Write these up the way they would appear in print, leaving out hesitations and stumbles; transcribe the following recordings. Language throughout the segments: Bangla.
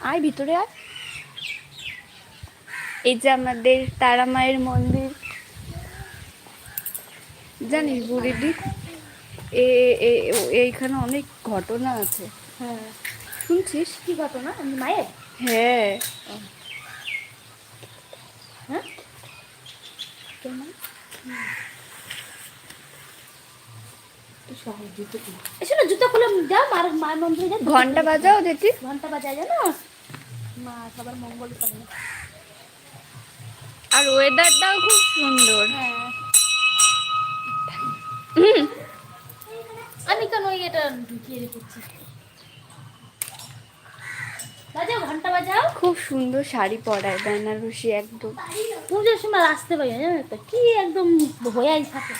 আয় ভিতরে আয়। এই যে আমাদের তারা মায়ের মন্দির, জানিস বুড়িদি এইখানে অনেক ঘটনা আছে। হ্যাঁ, শুনছিস? কি ঘটনা? মায়ের? হ্যাঁ। হ্যাঁ, কেন? এসো না, জুতো খুলে যাও, মায়ের মন্দিরে যাও। ঘন্টা বাজাও দেখি। ঘন্টা বাজায় জানো, মা সবার মঙ্গল করে। আর ওয়েদারটাও খুব সুন্দর। হ্যাঁ, আমি কেন এটা ঢুকিয়ে রেখেছি? বাজাও, ঘন্টা বাজাও। খুব সুন্দর শাড়ি পরায়, বেনারসি একদম। পুজোর সময় আসতে পারি না, জানো তো, কি একদম হয়েই থাকে।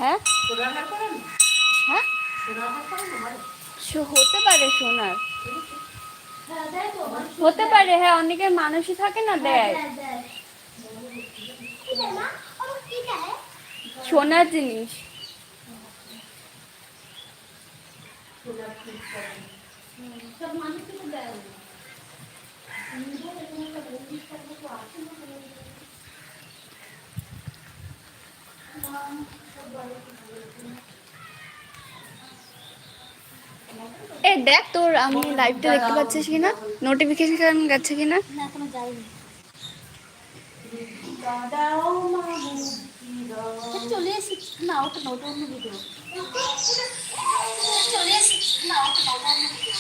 হ্যাঁ হ্যাঁ, হতে পারে সোনার, হতে পারে। হ্যাঁ, অনেকের মানুষই থাকে না, দেয় সোনার জিনিস। এ দেখ তোর, আমি লাইভটা দেখতে পাচ্ছিস কিনা, নোটিফিকেশন গেছে কিনা। না, এখনো যাইনি। চলে এসেছি না, ওটা নটা অন্য ভিডিও। চলে এসেছি না, ওটা নটা অন্য ভিডিও।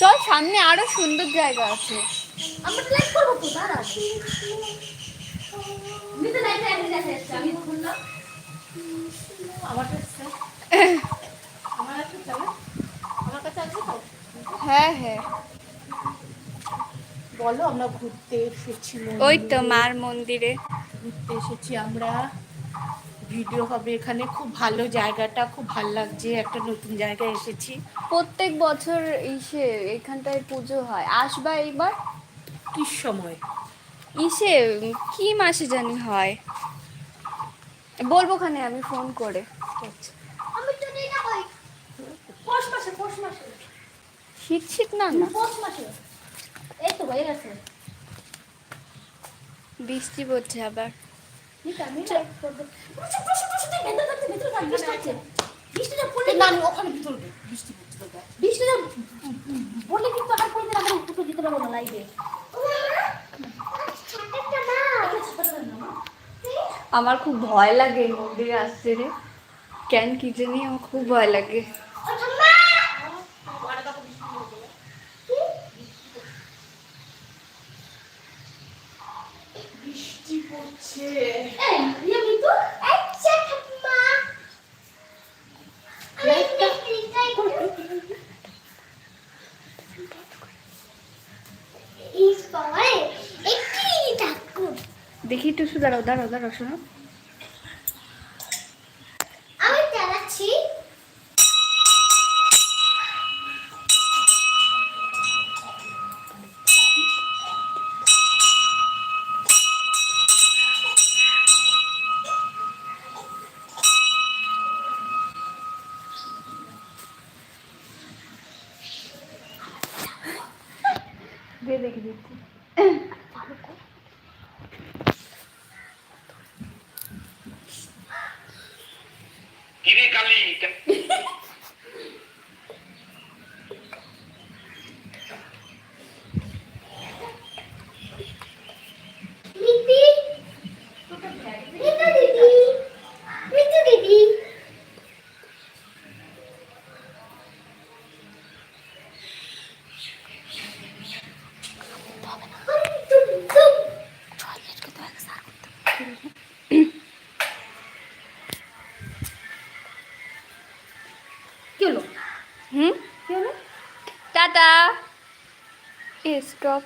চল, সামনে আরো সুন্দর জায়গা আছে। আমরা লাইভ করবো তো, দাঁড়া। আমি তো লাইভে এখন দেখা যাচ্ছে, আমি খুললাম আমার কাছে। আমার কাছে চলে, আমার কাছে আসবে তো। হ্যাঁ হ্যাঁ, বলো, আমরা ঘুরতে এসেছি, ওই তো মার মন্দিরে ঘুরতে এসেছি আমরা। ভিডিও হবে এখানে, খুব ভালো জায়গাটা, খুব ভালো লাগছে, একটা নতুন জায়গায় এসেছি। প্রত্যেক বছর ইসে এখানটায় পুজো হয়, আসবা এইবার। কি সময়? ইসে কি মাসে জানি হয়, বলবো খানে আমি ফোন করে। আমি তো নেই না, কই পৌষ মাসে, পৌষ মাসে, শীত শীত না না, পৌষ মাসে। এই তো হয়ে গেছে। বৃষ্টি পড়ছে আবার। ঠিক আছে, আমি লাইভ করব। বসে বসে বসে, তুই ভেতরে থাক, ভেতরে থাক, বৃষ্টি হচ্ছে। বৃষ্টিটা পড়লে না, আমি ওখানে ভিতরে ঢুক, বৃষ্টি পড়ছে তো। বৃষ্টিটা পড়লে কিন্তু আর কোনদিন আমরা উপরে যেতে পারবো না লাইভে। আমার খুব ভয় লাগে এই মন্দিরে আসতে রে, কেন কি জানি আমার খুব ভয় লাগে। বৃষ্টি পড়ছে। এই রিয়া মিতু, আচ্ছা ঠাম্মা, লাইটটা ইস বাবা, একটু থাকো। দেখি একটু দাঁড়াও দাঁড়াও দাঁড়াও, শোনো। আমি চালাচ্ছি। দিয়ে দেখি দেখি। কিরে কালি, মিতি, মিতু দিদি, মিতু দিদি। কি হলো? হুম, কি হলো? টাটা। স্টপ।